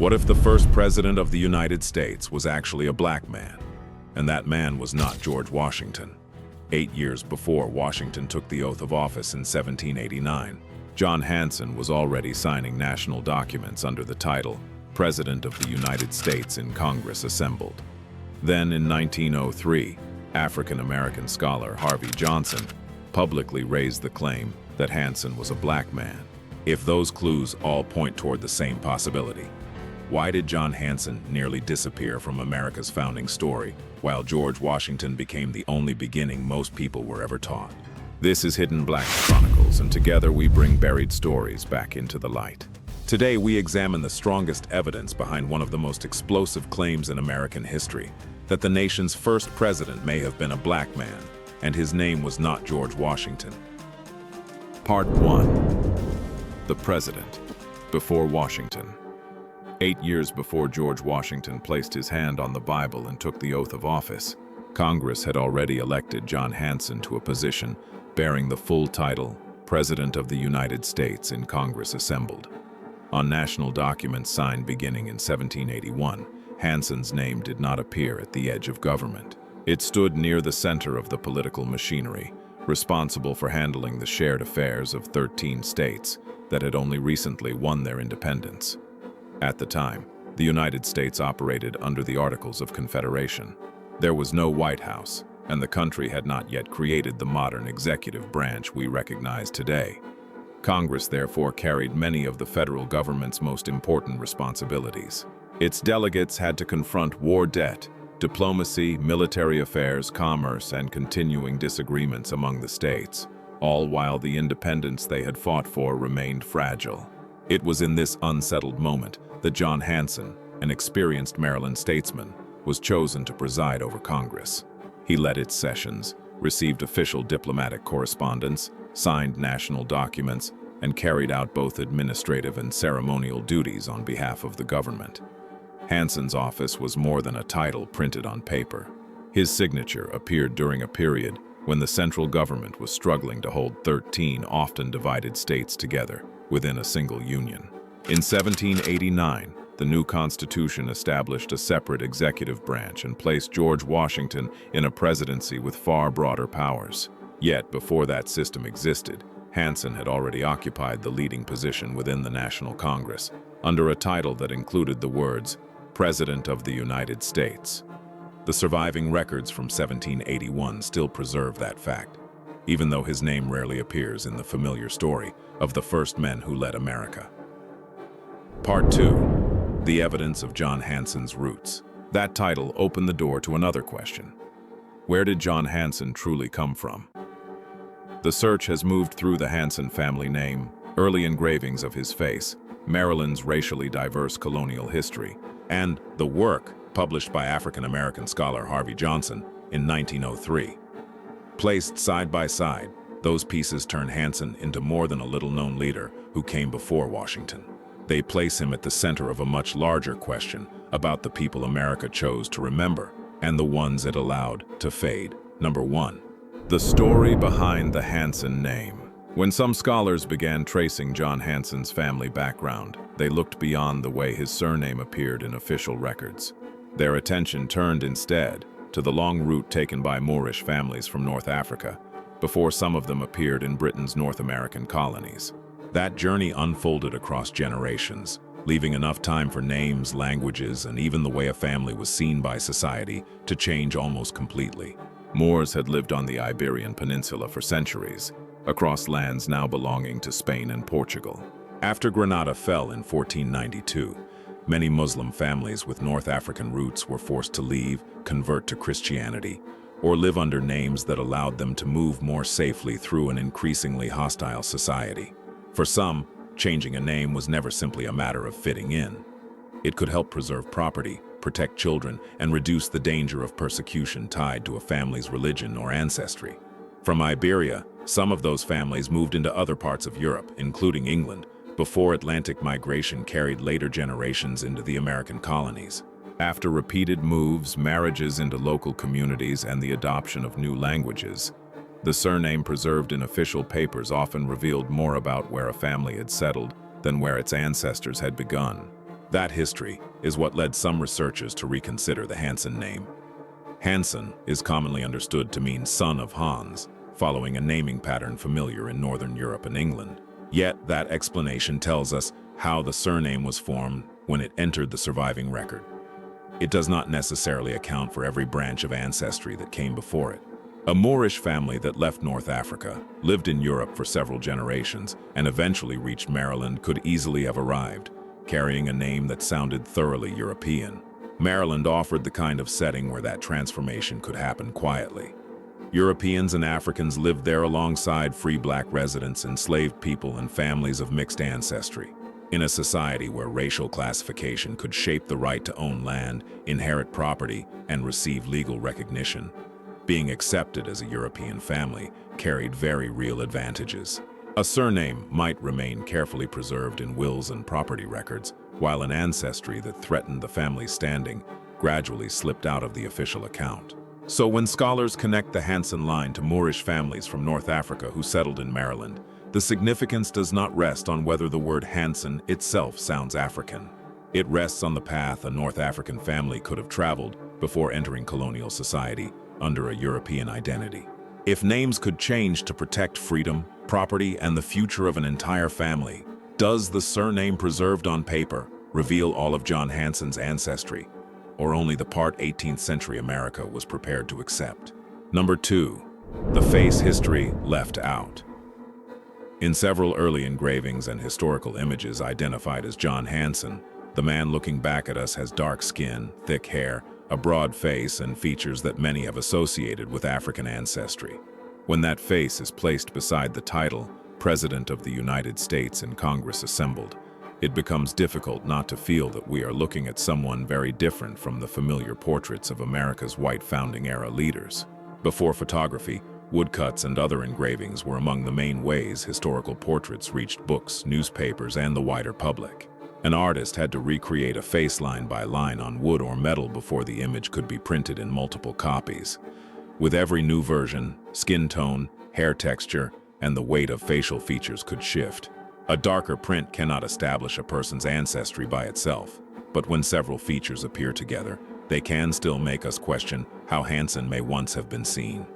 What if the first president of the United States was actually a black man? And that man was not George Washington. 8 years before Washington took the oath of office in 1789, John Hanson was already signing national documents under the title President of the United States in Congress Assembled. Then in 1903, African-American scholar Harvey Johnson publicly raised the claim that Hanson was a black man. If those clues all point toward the same possibility, why did John Hanson nearly disappear from America's founding story, while George Washington became the only beginning most people were ever taught? This is Hidden Black Chronicles, and together we bring buried stories back into the light. Today we examine the strongest evidence behind one of the most explosive claims in American history, that the nation's first president may have been a black man, and his name was not George Washington. Part 1. The President before Washington. 8 years before George Washington placed his hand on the Bible and took the oath of office, Congress had already elected John Hanson to a position bearing the full title, President of the United States in Congress Assembled. On national documents signed beginning in 1781, Hanson's name did not appear at the edge of government. It stood near the center of the political machinery, responsible for handling the shared affairs of 13 states that had only recently won their independence. At the time, the United States operated under the Articles of Confederation. There was no White House, and the country had not yet created the modern executive branch we recognize today. Congress therefore carried many of the federal government's most important responsibilities. Its delegates had to confront war debt, diplomacy, military affairs, commerce, and continuing disagreements among the states, all while the independence they had fought for remained fragile. It was in this unsettled moment that John Hanson, an experienced Maryland statesman, was chosen to preside over Congress. He led its sessions, received official diplomatic correspondence, signed national documents, and carried out both administrative and ceremonial duties on behalf of the government. Hanson's office was more than a title printed on paper. His signature appeared during a period when the central government was struggling to hold 13 often divided states together within a single union. In 1789, the new Constitution established a separate executive branch and placed George Washington in a presidency with far broader powers. Yet, before that system existed, Hanson had already occupied the leading position within the National Congress, under a title that included the words, President of the United States. The surviving records from 1781 still preserve that fact, even though his name rarely appears in the familiar story of the first men who led America. Part 2. The Evidence of John Hanson's Roots. That title opened the door to another question. Where did John Hanson truly come from? The search has moved through the Hanson family name, early engravings of his face, Maryland's racially diverse colonial history, and the work published by African-American scholar Harvey Johnson in 1903. Placed side by side, those pieces turn Hanson into more than a little-known leader who came before Washington. They place him at the center of a much larger question about the people America chose to remember and the ones it allowed to fade. Number 1. The story behind the Hanson name. When some scholars began tracing John Hanson's family background, they looked beyond the way his surname appeared in official records. Their attention turned instead to the long route taken by Moorish families from North Africa, before some of them appeared in Britain's North American colonies. That journey unfolded across generations, leaving enough time for names, languages, and even the way a family was seen by society to change almost completely. Moors had lived on the Iberian Peninsula for centuries, across lands now belonging to Spain and Portugal. After Granada fell in 1492, many Muslim families with North African roots were forced to leave, convert to Christianity, or live under names that allowed them to move more safely through an increasingly hostile society. For some, changing a name was never simply a matter of fitting in. It could help preserve property, protect children, and reduce the danger of persecution tied to a family's religion or ancestry. From Iberia, some of those families moved into other parts of Europe, including England, before Atlantic migration carried later generations into the American colonies. After repeated moves, marriages into local communities, and the adoption of new languages, the surname preserved in official papers often revealed more about where a family had settled than where its ancestors had begun. That history is what led some researchers to reconsider the Hanson name. Hanson is commonly understood to mean son of Hans, following a naming pattern familiar in Northern Europe and England. Yet that explanation tells us how the surname was formed when it entered the surviving record. It does not necessarily account for every branch of ancestry that came before it. A Moorish family that left North Africa, lived in Europe for several generations, and eventually reached Maryland could easily have arrived, carrying a name that sounded thoroughly European. Maryland offered the kind of setting where that transformation could happen quietly. Europeans and Africans lived there alongside free black residents, enslaved people, and families of mixed ancestry. In a society where racial classification could shape the right to own land, inherit property, and receive legal recognition, being accepted as a European family carried very real advantages. A surname might remain carefully preserved in wills and property records, while an ancestry that threatened the family's standing gradually slipped out of the official account. So when scholars connect the Hanson line to Moorish families from North Africa who settled in Maryland, the significance does not rest on whether the word Hanson itself sounds African. It rests on the path a North African family could have traveled before entering colonial society under a European identity. If names could change to protect freedom, property, and the future of an entire family, does the surname preserved on paper reveal all of John Hanson's ancestry, or only the part 18th century America was prepared to accept? Number 2. The face history left out. In several early engravings and historical images identified as John Hanson, the man looking back at us has dark skin, thick hair, a broad face, and features that many have associated with African ancestry. When that face is placed beside the title, President of the United States in Congress assembled, it becomes difficult not to feel that we are looking at someone very different from the familiar portraits of America's white founding-era leaders. Before photography, woodcuts and other engravings were among the main ways historical portraits reached books, newspapers, and the wider public. An artist had to recreate a face line by line on wood or metal before the image could be printed in multiple copies. With every new version, skin tone, hair texture, and the weight of facial features could shift. A darker print cannot establish a person's ancestry by itself, but when several features appear together, they can still make us question how Hanson may once have been seen.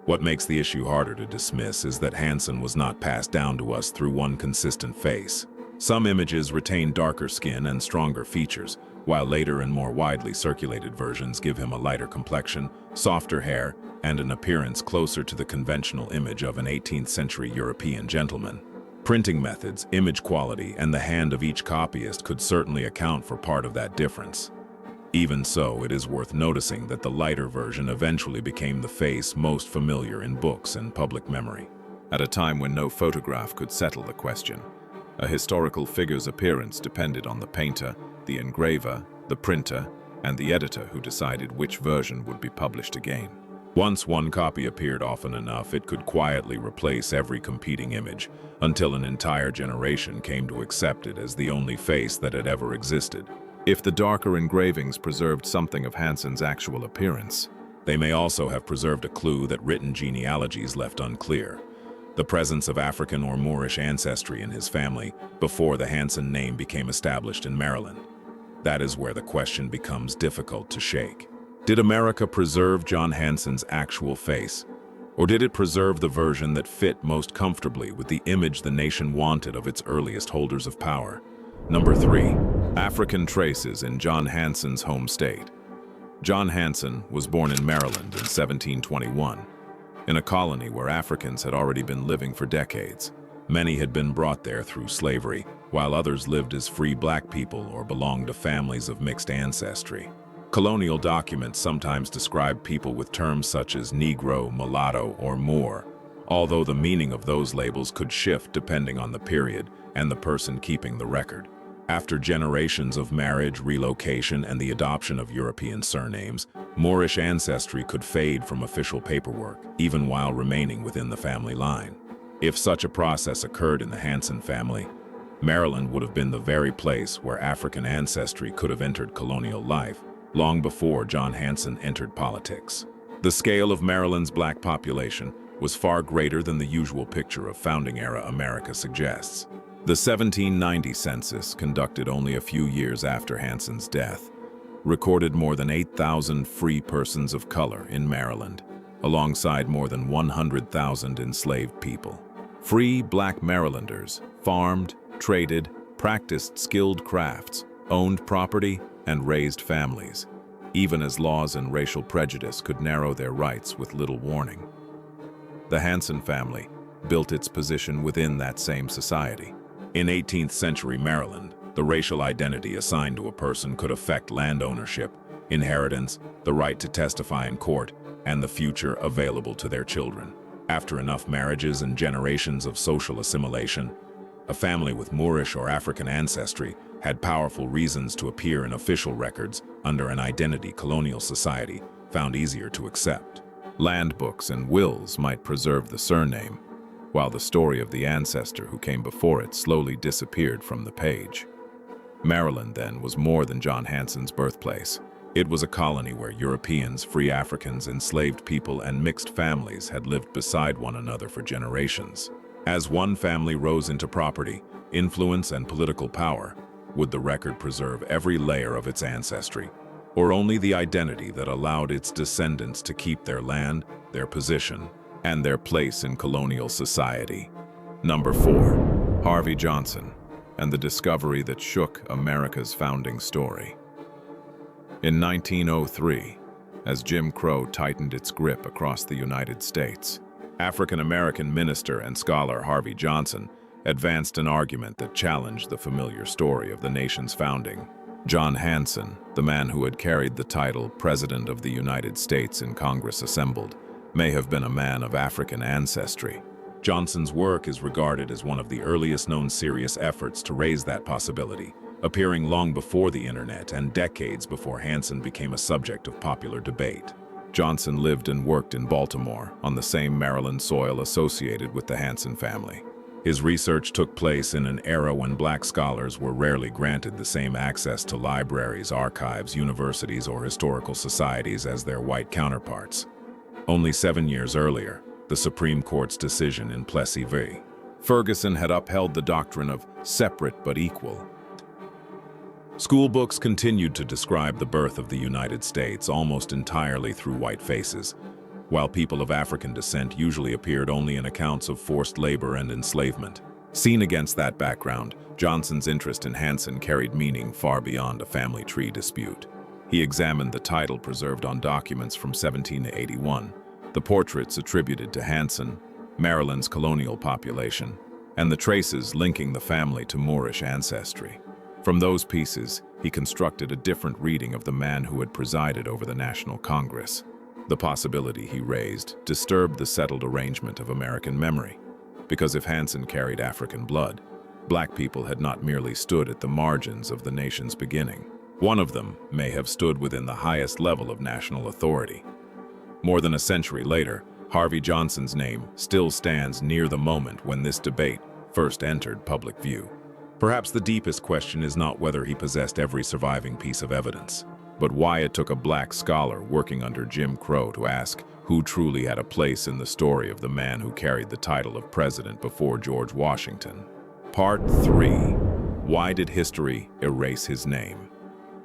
What makes the issue harder to dismiss is that Hanson was not passed down to us through one consistent face. Some images retain darker skin and stronger features, while later and more widely circulated versions give him a lighter complexion, softer hair, and an appearance closer to the conventional image of an 18th century European gentleman. Printing methods, image quality, and the hand of each copyist could certainly account for part of that difference. Even so, it is worth noticing that the lighter version eventually became the face most familiar in books and public memory. At a time when no photograph could settle the question, a historical figure's appearance depended on the painter, the engraver, the printer, and the editor who decided which version would be published again. Once one copy appeared often enough, it could quietly replace every competing image, until an entire generation came to accept it as the only face that had ever existed. If the darker engravings preserved something of Hanson's actual appearance, they may also have preserved a clue that written genealogies left unclear. The presence of African or Moorish ancestry in his family before the Hanson name became established in Maryland. That is where the question becomes difficult to shake. Did America preserve John Hanson's actual face? Or did it preserve the version that fit most comfortably with the image the nation wanted of its earliest holders of power? Number 3. African traces in John Hanson's home state. John Hanson was born in Maryland in 1721, in a colony where Africans had already been living for decades. Many had been brought there through slavery, while others lived as free black people or belonged to families of mixed ancestry. Colonial documents sometimes describe people with terms such as Negro, mulatto, or Moor, although the meaning of those labels could shift depending on the period and the person keeping the record. After generations of marriage, relocation, and the adoption of European surnames, Moorish ancestry could fade from official paperwork, even while remaining within the family line. If such a process occurred in the Hanson family, Maryland would have been the very place where African ancestry could have entered colonial life, long before John Hanson entered politics. The scale of Maryland's black population was far greater than the usual picture of founding-era America suggests. The 1790 census, conducted only a few years after Hanson's death, recorded more than 8,000 free persons of color in Maryland, alongside more than 100,000 enslaved people. Free black Marylanders farmed, traded, practiced skilled crafts, owned property, and raised families, even as laws and racial prejudice could narrow their rights with little warning. The Hanson family built its position within that same society. In 18th century Maryland, the racial identity assigned to a person could affect land ownership, inheritance, the right to testify in court, and the future available to their children. After enough marriages and generations of social assimilation, a family with Moorish or African ancestry had powerful reasons to appear in official records under an identity colonial society found easier to accept. Land books and wills might preserve the surname, while the story of the ancestor who came before it slowly disappeared from the page. Maryland, then, was more than John Hanson's birthplace. It was a colony where Europeans, free Africans, enslaved people, and mixed families had lived beside one another for generations. As one family rose into property, influence, and political power, would the record preserve every layer of its ancestry, or only the identity that allowed its descendants to keep their land, their position, and their place in colonial society? Number 4. Harvey Johnson and the discovery that shook America's founding story. In 1903, as Jim Crow tightened its grip across the United States, African-American minister and scholar Harvey Johnson advanced an argument that challenged the familiar story of the nation's founding. John Hanson, the man who had carried the title President of the United States in Congress assembled, may have been a man of African ancestry. Johnson's work is regarded as one of the earliest known serious efforts to raise that possibility, appearing long before the internet and decades before Hanson became a subject of popular debate. Johnson lived and worked in Baltimore, on the same Maryland soil associated with the Hanson family. His research took place in an era when black scholars were rarely granted the same access to libraries, archives, universities, or historical societies as their white counterparts. Only 7 years earlier, the Supreme Court's decision in Plessy v. Ferguson had upheld the doctrine of separate but equal. School books continued to describe the birth of the United States almost entirely through white faces, while people of African descent usually appeared only in accounts of forced labor and enslavement. Seen against that background, Johnson's interest in Hanson carried meaning far beyond a family tree dispute. He examined the title preserved on documents from 1781, the portraits attributed to Hanson, Maryland's colonial population, and the traces linking the family to Moorish ancestry. From those pieces, he constructed a different reading of the man who had presided over the National Congress. The possibility he raised disturbed the settled arrangement of American memory, because if Hanson carried African blood, black people had not merely stood at the margins of the nation's beginning. One of them may have stood within the highest level of national authority. More than a century later, Harvey Johnson's name still stands near the moment when this debate first entered public view. Perhaps the deepest question is not whether he possessed every surviving piece of evidence, but why it took a black scholar working under Jim Crow to ask who truly had a place in the story of the man who carried the title of president before George Washington. Part 3. Why did history erase his name?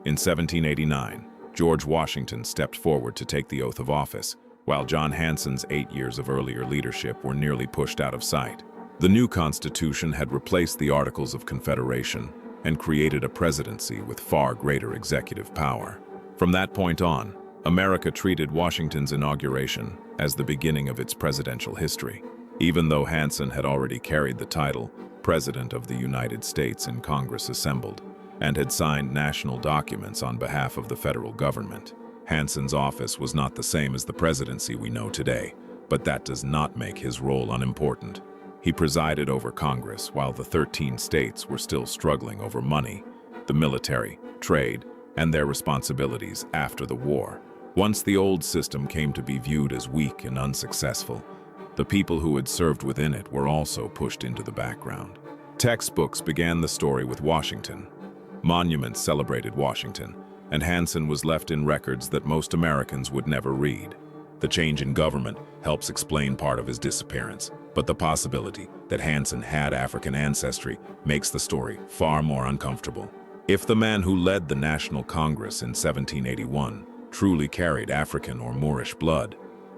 In 1789, George Washington stepped forward to take the oath of office, while John Hanson's 8 years of earlier leadership were nearly pushed out of sight. The new Constitution had replaced the Articles of Confederation and created a presidency with far greater executive power. From that point on, America treated Washington's inauguration as the beginning of its presidential history, even though Hanson had already carried the title President of the United States in Congress assembled, and had signed national documents on behalf of the federal government. Hanson's office was not the same as the presidency we know today, but that does not make his role unimportant. He presided over Congress while the 13 states were still struggling over money, the military, trade, and their responsibilities after the war. Once the old system came to be viewed as weak and unsuccessful, the people who had served within it were also pushed into the background. Textbooks began the story with Washington. Monuments celebrated Washington, and Hanson was left in records that most Americans would never read. The change in government helps explain part of his disappearance. But the possibility that Hanson had African ancestry makes the story far more uncomfortable. If the man who led the National Congress in 1781 truly carried African or Moorish blood,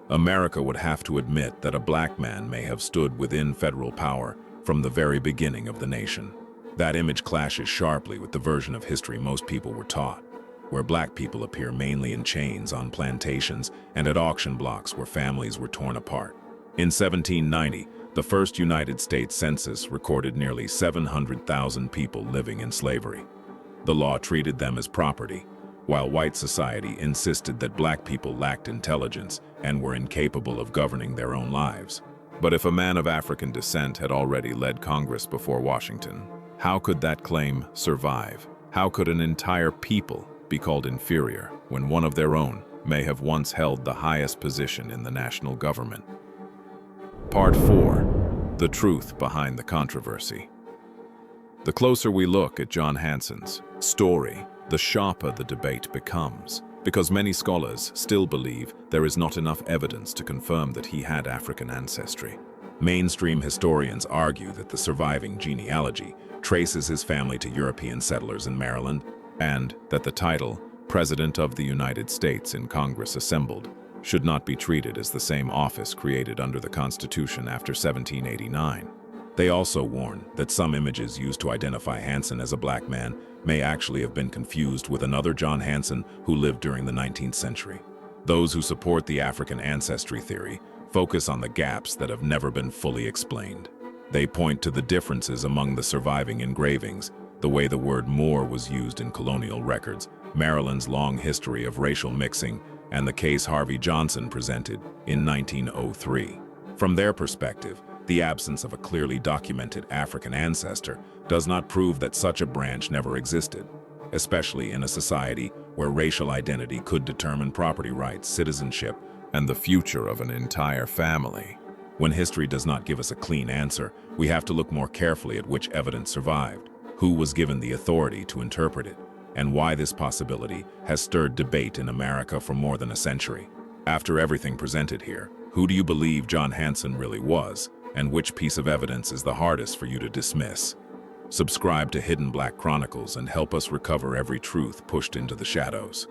America would have to admit that a black man may have stood within federal power from the very beginning of the nation. That image clashes sharply with the version of history most people were taught, where black people appear mainly in chains on plantations and at auction blocks where families were torn apart. In 1790, the first United States Census recorded nearly 700,000 people living in slavery. The law treated them as property, while white society insisted that black people lacked intelligence and were incapable of governing their own lives. But if a man of African descent had already led Congress before Washington, how could that claim survive? How could an entire people be called inferior when one of their own may have once held the highest position in the national government? Part 4. The truth behind the controversy. The closer we look at John Hanson's story, the sharper the debate becomes, because many scholars still believe there is not enough evidence to confirm that he had African ancestry. Mainstream historians argue that the surviving genealogy traces his family to European settlers in Maryland, and that the title, President of the United States in Congress assembled, should not be treated as the same office created under the Constitution after 1789. They also warn that some images used to identify Hanson as a black man may actually have been confused with another John Hanson who lived during the 19th century. Those who support the African ancestry theory focus on the gaps that have never been fully explained. They point to the differences among the surviving engravings, the way the word Moor was used in colonial records, Maryland's long history of racial mixing, and the case Harvey Johnson presented in 1903. From their perspective, the absence of a clearly documented African ancestor does not prove that such a branch never existed, especially in a society where racial identity could determine property rights, citizenship, and the future of an entire family. When history does not give us a clean answer, we have to look more carefully at which evidence survived, who was given the authority to interpret it, and why this possibility has stirred debate in America for more than a century. After everything presented here, who do you believe John Hanson really was, and which piece of evidence is the hardest for you to dismiss? Subscribe to Hidden Black Chronicles and help us recover every truth pushed into the shadows.